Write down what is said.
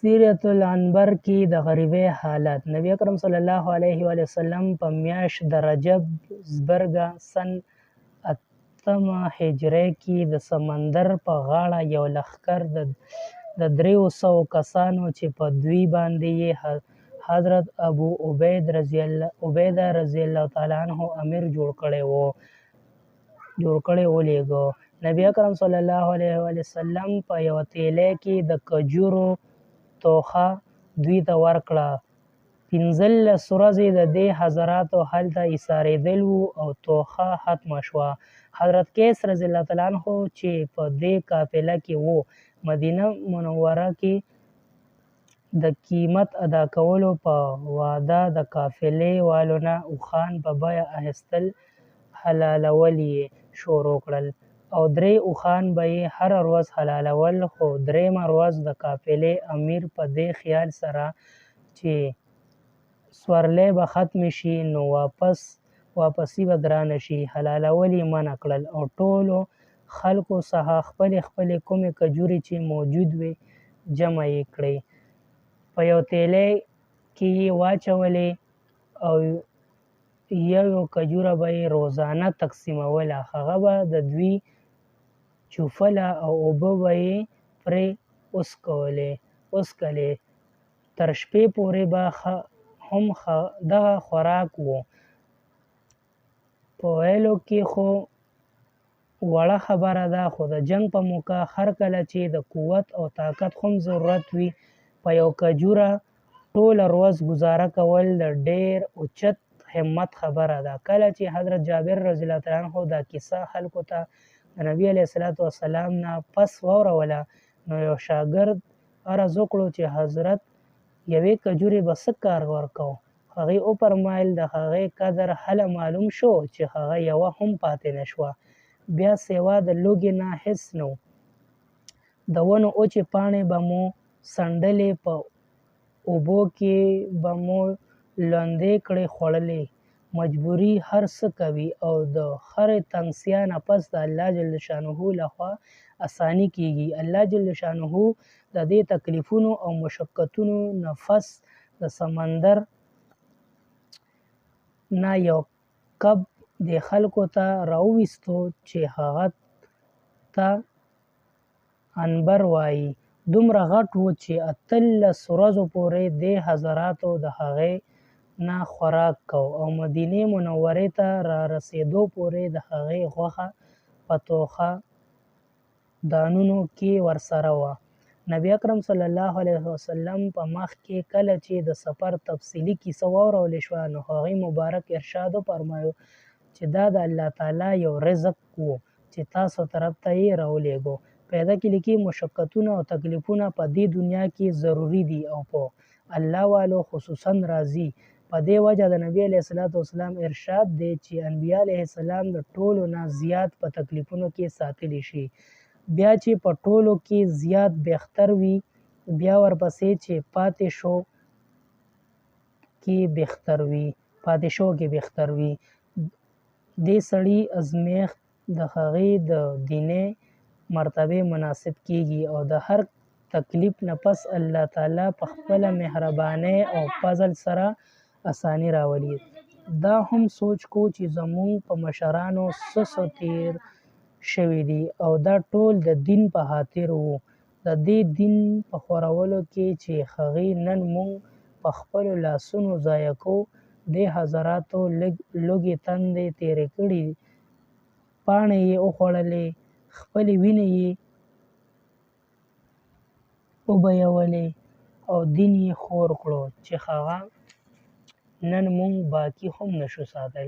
سیرة العنبر کې د غریبۍ حالت. نبی اکرم صلی الله علیه وسلم په میاشت د رجب زبرګه سن 8 هجري کې د سمندر په غاړه یو لښکر د 300 کسانو چې په دوی باندې یې حضرت ابو عبیده رضی الله تعالی عنه امیر جوړ کړی ولېږه. نبی اکرم صلی الله علیه وسلم په یوه تیلی کې د کجورو توخه دوی ته ورکړه. 15 ورځې د دې حضراتو هلته ایسارېدل وو او توخه ختمه شوه. حضرت قیس رضی الله تعالی عنه چې په دې قافله کې وو، مدینه منوره کې د قیمت ادا کولو په وعده د قافلې والو نه اوښان په بیه اخیستل حلالول یې شروع کړل او 3 اوښان به یې هره ورځ حلالول. خو 3مه ورځ د قافلې امیر په دې خیال سره چې سورلۍ به ختمې شي نو واپسي به ګرانه شي، حلالول یې منع کړل او ټولو خلکو څخه خپلې کومې کجورې چې موجود وې جمع یې کړې، په یو تیلی کې یې واچولې او یو کجوره به یې روزانه تقسیموله. هغه به د دوی چوفله او اوبه به یې پرې وڅښلې. تر شپې پورې به هم دغه خوراک و. په ویلو کې خو وړه خبره ده، خو د جنګ په موقع هر کله چې د قوت او طاقت هم ضرورت وي، په یو کجوره ټوله ورځ ګزاره کول د ډېر اوچت همت خبره ده. کله چې حضرت جابر رضی الله تعالی عنه دا کیسه خلکو ته د نبي علیه الصلاة والسلام نه پس واوروله، نو یو شاګرد عرض وکړو چې حضرت یوې کجورې به څه کار ورکوو؟ هغې وفرمایل د هغې قدر هله معلوم شو چې هغه یوه هم پاتې نه شوه. بیا سوا د لوږې نه هېڅ نه و. د ونو وچې پاڼې به مو څنډلې، په اوبو کې به مو لوندې کړې خوړلې. مجبوري هر څه کوي او د خرې تنګسیا نه پس د الله جل شانه لخوا اساني کېږي. الله جل شانه د دې تکلیفونو او مشقتونو نفس د سمندر نه یو کب دې خلکو ته راوویستو چې هغه ته عنبر وایي. دومره غټ و چې 18 ورځو پورې دې حضراتو د هغې نه خوراک کو او مدینې منورې ته را رسېدو پورې د هغې غوښه په توخه دانونو کې ورسره وه. نبی اکرم صلی الله علیه وسلم په مخ کې کله چې د سفر تفصیلي کیسه واورول شوه، نو هغې مبارک ارشاد وفرمایو چې دا د الله تعالی یو رزق و چې تاسو طرف ته یې راولېږو. پیدا کې لیکي مشقتونه او تکلیفونه په دې دنیا کې ضروري دي او په الله والو خصوصا راځي. په دې وجه د نبی علیه السلام ارشاد دی چې انبیا علیه السلام د ټولو نه زیات په تکلیفونو کې ساتلی شي، بیا چې په ټولو کې زیات بهتر وي، بیا ورپسې چې پاتې شو کې بهتر وي. دې سړي ازمیښت د هغې د دیني مرتبې مناسب کېږي او د هر تکلیف نه پس الله تعالی په خپله مهربانۍ او فضل سره اساني راولي. دا هم سوچ کو چې زموږ په مشرانو څه تیر شوي دي او دا ټول د دین په خاطر وو. د دې دین په خورولو کې چې هغې نن موږ په خپلو لاسونو ضایع کوو. دې حضراتو لږې تندې تېرې کړې، پاڼې یې وخوړلې، خپلې وینې یې وبهولې او دین یې خور کړو چې هغه نن موږ باقي هم نشو ساتلی.